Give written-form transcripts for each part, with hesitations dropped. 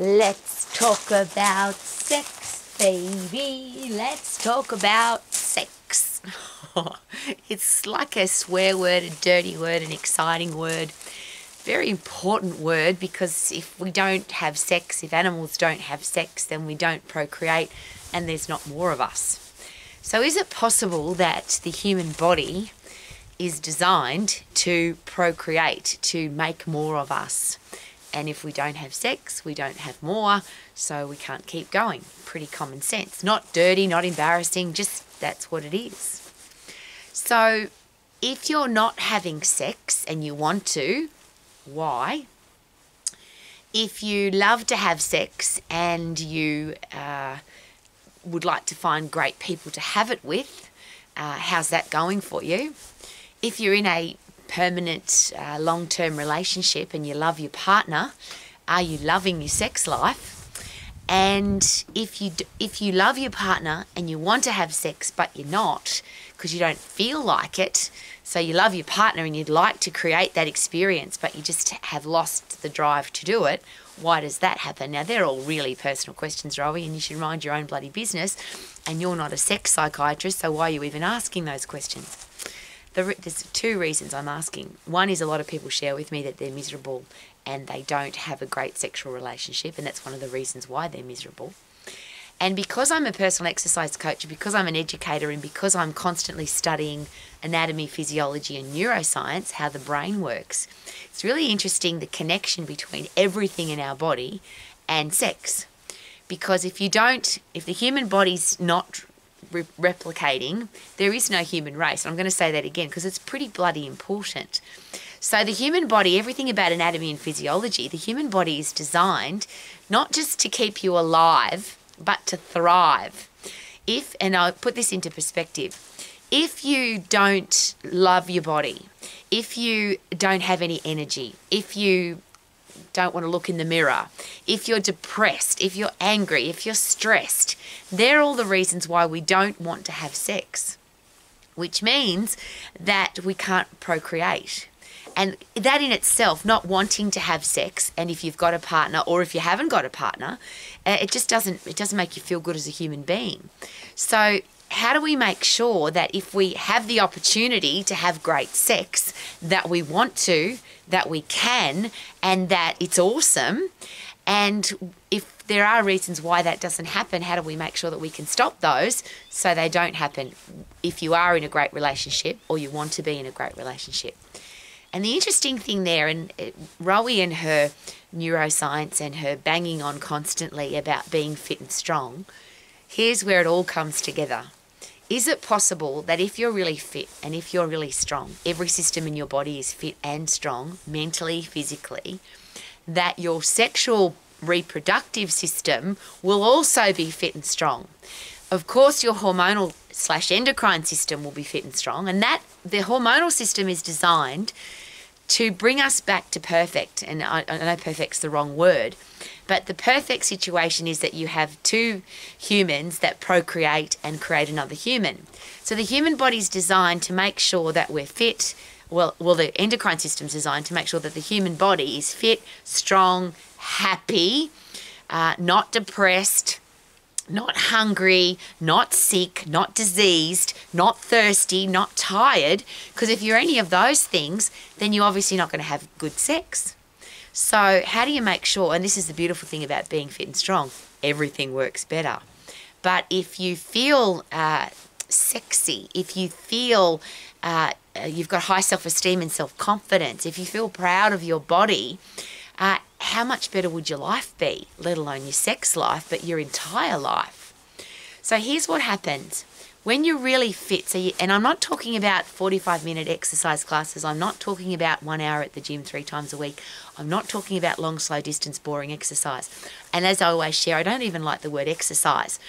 Let's talk about sex, baby. Let's talk about sex. It's like a swear word, a dirty word, an exciting word. Very important word, because if we don't have sex, if animals don't have sex, then we don't procreate and there's not more of us. So is it possible that the human body is designed to procreate, to make more of us? And if we don't have sex, we don't have more, so we can't keep going. Pretty common sense. Not dirty, not embarrassing, just that's what it is. So if you're not having sex and you want to, why? If you love to have sex and you would like to find great people to have it with, how's that going for you? If you're in a permanent long-term relationship and you love your partner, are you loving your sex life? And if you love your partner and you want to have sex but you're not because you don't feel like it, so you love your partner and you'd like to create that experience but you just have lost the drive to do it, why does that happen? Now, they're all really personal questions, Rowie, and you should mind your own bloody business, and you're not a sex psychiatrist, so why are you even asking those questions? There's two reasons I'm asking. One is a lot of people share with me that they're miserable and they don't have a great sexual relationship, and that's one of the reasons why they're miserable. And because I'm a personal exercise coach, because I'm an educator, and because I'm constantly studying anatomy, physiology and neuroscience, how the brain works, it's really interesting the connection between everything in our body and sex. Because if the human body's not replicating, there is no human race. I'm going to say that again because it's pretty bloody important. So the human body, everything about anatomy and physiology, the human body is designed not just to keep you alive, but to thrive. And I'll put this into perspective, if you don't love your body, if you don't have any energy, if you don't want to look in the mirror, if you're depressed, if you're angry, if you're stressed, they're all the reasons why we don't want to have sex, which means that we can't procreate. And that in itself, not wanting to have sex, and if you've got a partner or if you haven't got a partner, it doesn't make you feel good as a human being. So how do we make sure that if we have the opportunity to have great sex, that we want to, that we can, and that it's awesome? And if there are reasons why that doesn't happen, how do we make sure that we can stop those so they don't happen if you are in a great relationship or you want to be in a great relationship? And the interesting thing there, and Rowie and her neuroscience and her banging on constantly about being fit and strong, here's where it all comes together. Is it possible that if you're really fit and if you're really strong, every system in your body is fit and strong, mentally, physically, that your sexual reproductive system will also be fit and strong? Of course, your hormonal/endocrine system will be fit and strong, and that the hormonal system is designed to bring us back to perfect. And I know perfect's the wrong word, but the perfect situation is that you have two humans that procreate and create another human. So the human body's designed to make sure that we're fit. Well, the endocrine system's designed to make sure that the human body is fit, strong, happy, not depressed, not hungry, not sick, not diseased, not thirsty, not tired. Because if you're any of those things, then you're obviously not going to have good sex. So how do you make sure, and this is the beautiful thing about being fit and strong, everything works better. But if you feel sexy, if you feel you've got high self-esteem and self-confidence, if you feel proud of your body, how much better would your life be, let alone your sex life, but your entire life? So here's what happens. When you're really fit, and I'm not talking about 45-minute exercise classes, I'm not talking about 1 hour at the gym 3 times a week, I'm not talking about long, slow distance, boring exercise. And as I always share, I don't even like the word exercise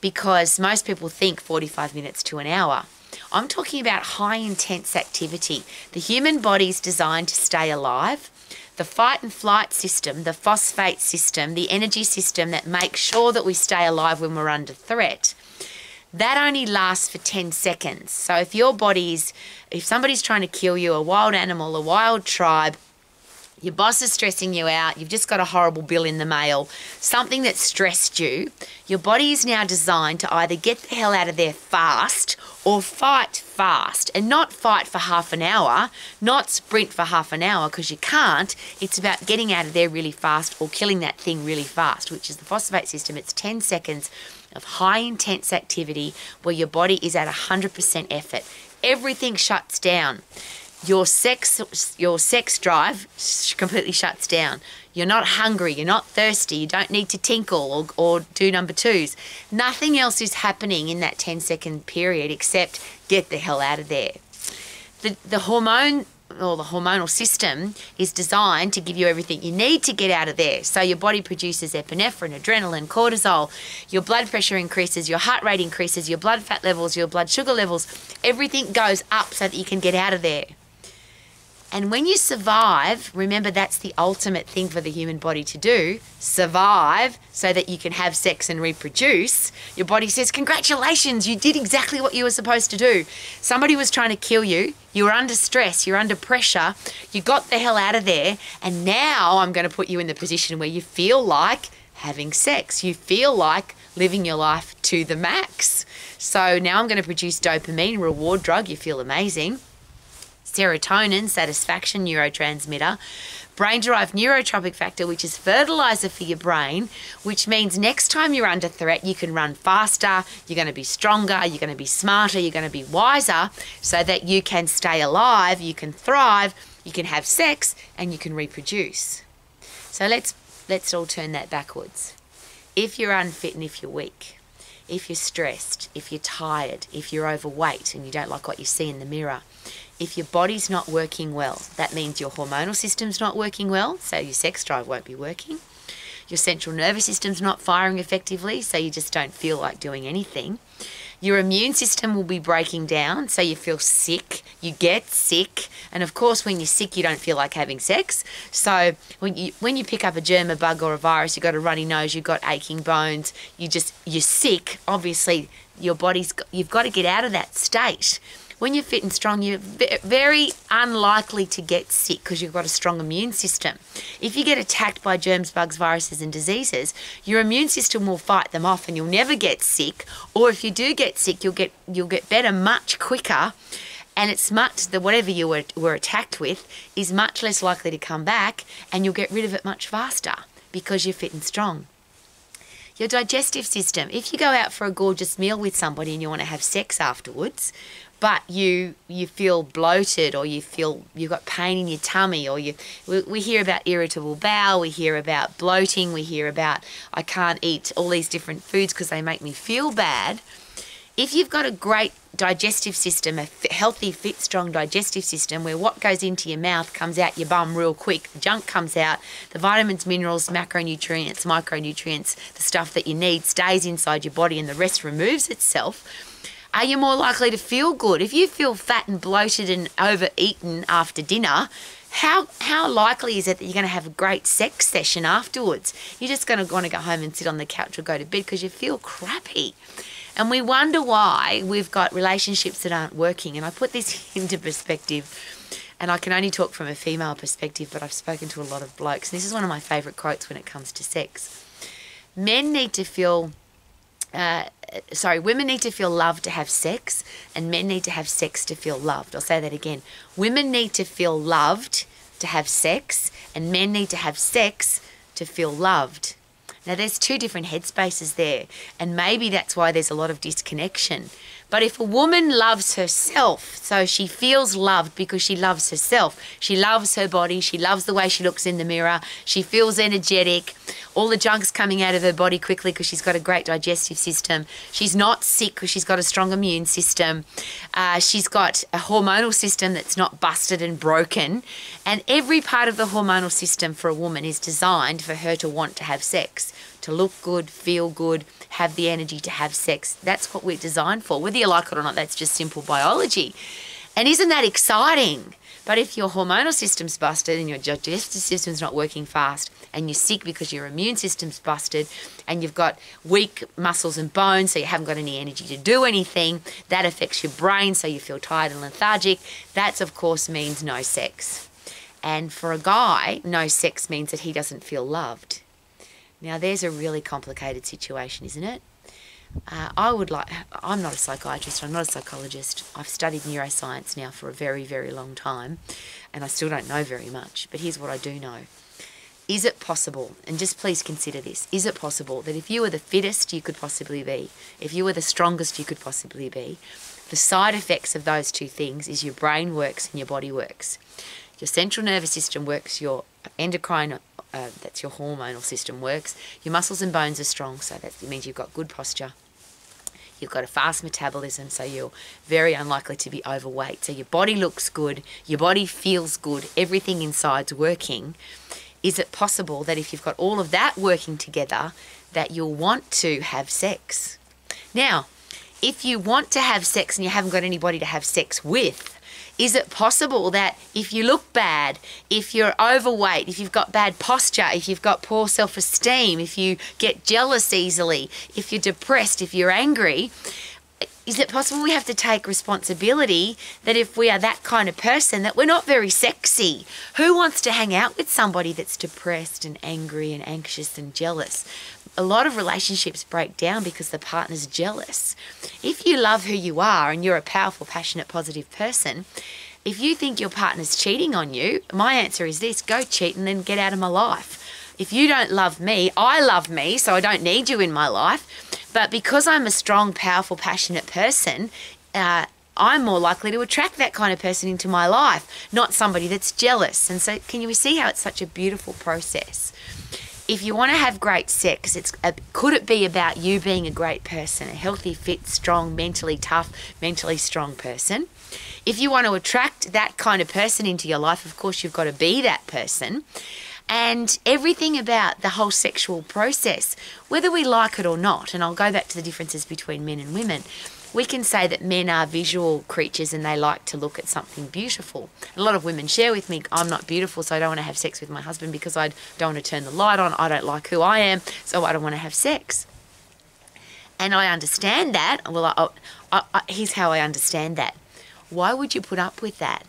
because most people think 45 minutes to an hour. I'm talking about high intense activity. The human body's designed to stay alive. The fight and flight system, the phosphate system, the energy system that makes sure that we stay alive when we're under threat, that only lasts for 10 seconds. So if somebody's trying to kill you, a wild animal, a wild tribe, Your boss is stressing you out. You've just got a horrible bill in the mail. Something that stressed you. Your body is now designed to either get the hell out of there fast or fight fast. And not fight for half an hour, not sprint for half an hour, because you can't. It's about getting out of there really fast or killing that thing really fast, which is the phosphate system. It's 10 seconds of high intense activity where your body is at 100% effort. Everything shuts down. Your sex drive completely shuts down. You're not hungry, you're not thirsty, you don't need to tinkle or do number twos. Nothing else is happening in that 10-second period except get the hell out of there. The hormonal system is designed to give you everything you need to get out of there. So your body produces epinephrine, adrenaline, cortisol, your blood pressure increases, your heart rate increases, your blood fat levels, your blood sugar levels, everything goes up so that you can get out of there. And when you survive, remember that's the ultimate thing for the human body to do, survive so that you can have sex and reproduce. Your body says, congratulations, you did exactly what you were supposed to do. Somebody was trying to kill you, you were under stress, you're under pressure, you got the hell out of there, and now I'm going to put you in the position where you feel like having sex. You feel like living your life to the max. So now I'm going to produce dopamine, reward drug, you feel amazing. Serotonin, satisfaction neurotransmitter, brain-derived neurotropic factor, which is fertilizer for your brain, which means next time you're under threat, you can run faster, you're going to be stronger, you're going to be smarter, you're going to be wiser, so that you can stay alive, you can thrive, you can have sex, and you can reproduce. So let's all turn that backwards. If you're unfit and if you're weak, if you're stressed, if you're tired, if you're overweight and you don't like what you see in the mirror, if your body's not working well, that means your hormonal system's not working well, so your sex drive won't be working. Your central nervous system's not firing effectively, so you just don't feel like doing anything. Your immune system will be breaking down, so you feel sick, you get sick, and of course when you're sick you don't feel like having sex. So when you pick up a germ, a bug or a virus, you've got a runny nose, you've got aching bones, you're sick, obviously you've got to get out of that state. When you're fit and strong, you're very unlikely to get sick because you've got a strong immune system. If you get attacked by germs, bugs, viruses and diseases, your immune system will fight them off and you'll never get sick. Or if you do get sick, you'll get better much quicker, and it's whatever you were attacked with is much less likely to come back, and you'll get rid of it much faster because you're fit and strong. Your digestive system. If you go out for a gorgeous meal with somebody and you want to have sex afterwards, but you feel bloated, or you feel you've got pain in your tummy, or we hear about irritable bowel, we hear about bloating, we hear about I can't eat all these different foods because they make me feel bad. If you've got a great digestive system, a healthy, fit, strong digestive system where what goes into your mouth comes out your bum real quick, the junk comes out, the vitamins, minerals, macronutrients, micronutrients, the stuff that you need stays inside your body and the rest removes itself, are you more likely to feel good? If you feel fat and bloated and overeaten after dinner, how likely is it that you're going to have a great sex session afterwards? You're just going to want to go home and sit on the couch or go to bed because you feel crappy. And we wonder why we've got relationships that aren't working. And I put this into perspective, and I can only talk from a female perspective, but I've spoken to a lot of blokes. This is one of my favourite quotes when it comes to sex. Women need to feel loved to have sex, and men need to have sex to feel loved. I'll say that again. Women need to feel loved to have sex, and men need to have sex to feel loved. Now, there's two different headspaces there, and maybe that's why there's a lot of disconnection. But if a woman loves herself, so she feels loved because she loves herself, she loves her body, she loves the way she looks in the mirror, she feels energetic, all the junk's coming out of her body quickly because she's got a great digestive system, she's not sick because she's got a strong immune system, she's got a hormonal system that's not busted and broken, and every part of the hormonal system for a woman is designed for her to want to have sex, to look good, feel good, have the energy to have sex. That's what we're designed for. Whether you like it or not, that's just simple biology. And isn't that exciting? But if your hormonal system's busted and your digestive system's not working fast, and you're sick because your immune system's busted, and you've got weak muscles and bones, so you haven't got any energy to do anything, that affects your brain, so you feel tired and lethargic. That, of course, means no sex. And for a guy, no sex means that he doesn't feel loved. Now, there's a really complicated situation, isn't it? I'm not a psychiatrist, I'm not a psychologist. I've studied neuroscience now for a very, very long time, and I still don't know very much. But here's what I do know. Is it possible, and just please consider this, is it possible that if you were the fittest you could possibly be, if you were the strongest you could possibly be, the side effects of those two things is your brain works and your body works. Your central nervous system works, your endocrine, that's your hormonal system works, your muscles and bones are strong, so that means you've got good posture. You've got a fast metabolism, so you're very unlikely to be overweight. So your body looks good, your body feels good, everything inside's working. Is it possible that if you've got all of that working together, that you'll want to have sex? Now, if you want to have sex and you haven't got anybody to have sex with, is it possible that if you look bad, if you're overweight, if you've got bad posture, if you've got poor self-esteem, if you get jealous easily, if you're depressed, if you're angry, is it possible we have to take responsibility that if we are that kind of person, that we're not very sexy? Who wants to hang out with somebody that's depressed and angry and anxious and jealous? A lot of relationships break down because the partner's jealous. If you love who you are and you're a powerful, passionate, positive person, if you think your partner's cheating on you, my answer is this: go cheat and then get out of my life. If you don't love me, I love me, so I don't need you in my life. But because I'm a strong, powerful, passionate person, I'm more likely to attract that kind of person into my life, not somebody that's jealous. And so can you see how it's such a beautiful process? If you want to have great sex, could it be about you being a great person, a healthy, fit, strong, mentally tough, mentally strong person? If you want to attract that kind of person into your life, of course, you've got to be that person. And everything about the whole sexual process, whether we like it or not, and I'll go back to the differences between men and women, we can say that men are visual creatures and they like to look at something beautiful. A lot of women share with me, I'm not beautiful, so I don't want to have sex with my husband because I don't want to turn the light on, I don't like who I am, so I don't want to have sex. And I understand that. Well, here's how I understand that. Why would you put up with that?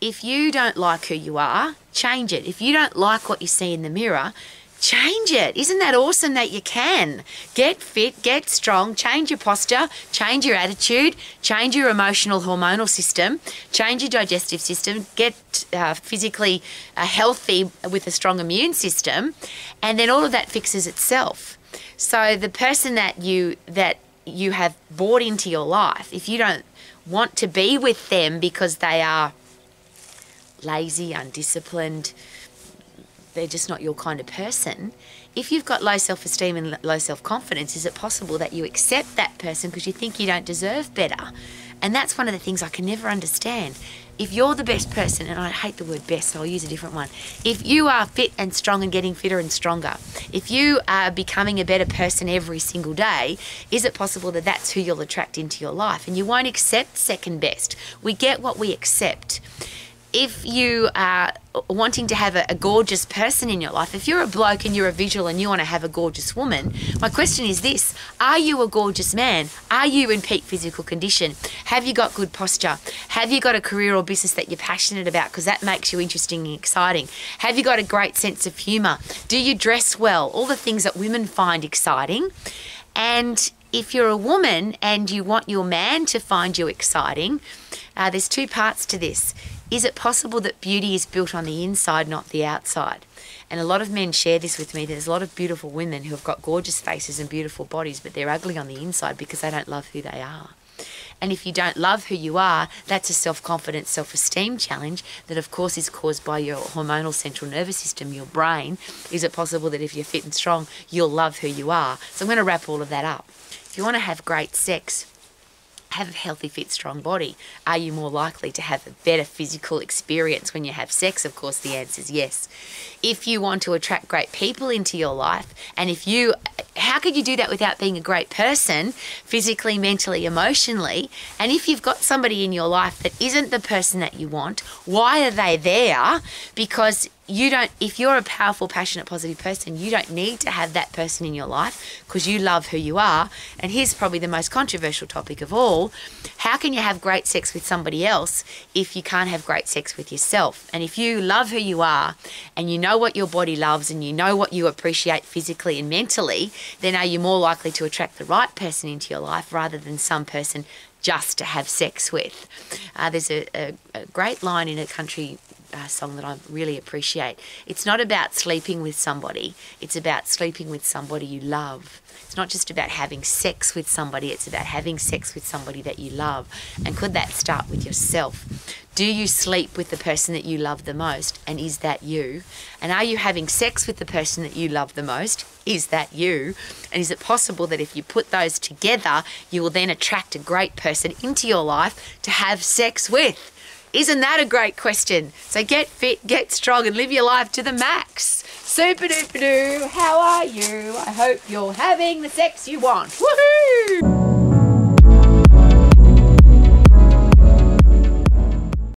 If you don't like who you are, change it. If you don't like what you see in the mirror, change it. Isn't that awesome that you can? Get fit, get strong, change your posture, change your attitude, change your emotional hormonal system, change your digestive system, get physically healthy with a strong immune system, and then all of that fixes itself. So the person that you have brought into your life, if you don't want to be with them because they are lazy, undisciplined, they're just not your kind of person. If you've got low self-esteem and low self-confidence, is it possible that you accept that person because you think you don't deserve better? And that's one of the things I can never understand. If you're the best person, and I hate the word best, so I'll use a different one. If you are fit and strong and getting fitter and stronger, if you are becoming a better person every single day, is it possible that that's who you'll attract into your life? And you won't accept second best. We get what we accept. If you are wanting to have a gorgeous person in your life, if you're a bloke and you're a visual and you want to have a gorgeous woman, my question is this: are you a gorgeous man? Are you in peak physical condition? Have you got good posture? Have you got a career or business that you're passionate about because that makes you interesting and exciting? Have you got a great sense of humour? Do you dress well? All the things that women find exciting. And if you're a woman and you want your man to find you exciting, there's two parts to this. Is it possible that beauty is built on the inside, not the outside? And a lot of men share this with me. There's a lot of beautiful women who have got gorgeous faces and beautiful bodies, but they're ugly on the inside because they don't love who they are. And if you don't love who you are, that's a self-confidence, self-esteem challenge that, of course, is caused by your hormonal central nervous system, your brain. Is it possible that if you're fit and strong, you'll love who you are? So I'm going to wrap all of that up. If you want to have great sex, have a healthy, fit, strong body. Are you more likely to have a better physical experience when you have sex? Of course, the answer is yes. If you want to attract great people into your life, and if you how could you do that without being a great person, physically, mentally, emotionally? And if you've got somebody in your life that isn't the person that you want, why are they there? Because if you're a powerful, passionate, positive person, you don't need to have that person in your life because you love who you are. And here's probably the most controversial topic of all. How can you have great sex with somebody else if you can't have great sex with yourself? And if you love who you are and you know what your body loves and you know what you appreciate physically and mentally, then are you more likely to attract the right person into your life rather than some person just to have sex with? There's a great line in a country song that I really appreciate. It's not about sleeping with somebody, it's about sleeping with somebody you love. It's not just about having sex with somebody, it's about having sex with somebody that you love. And could that start with yourself? Do you sleep with the person that you love the most? And is that you? And are you having sex with the person that you love the most? Is that you? And is it possible that if you put those together, you will then attract a great person into your life to have sex with? Isn't that a great question? So get fit, get strong, and live your life to the max. Super duper doo, how are you? I hope you're having the sex you want. Woohoo!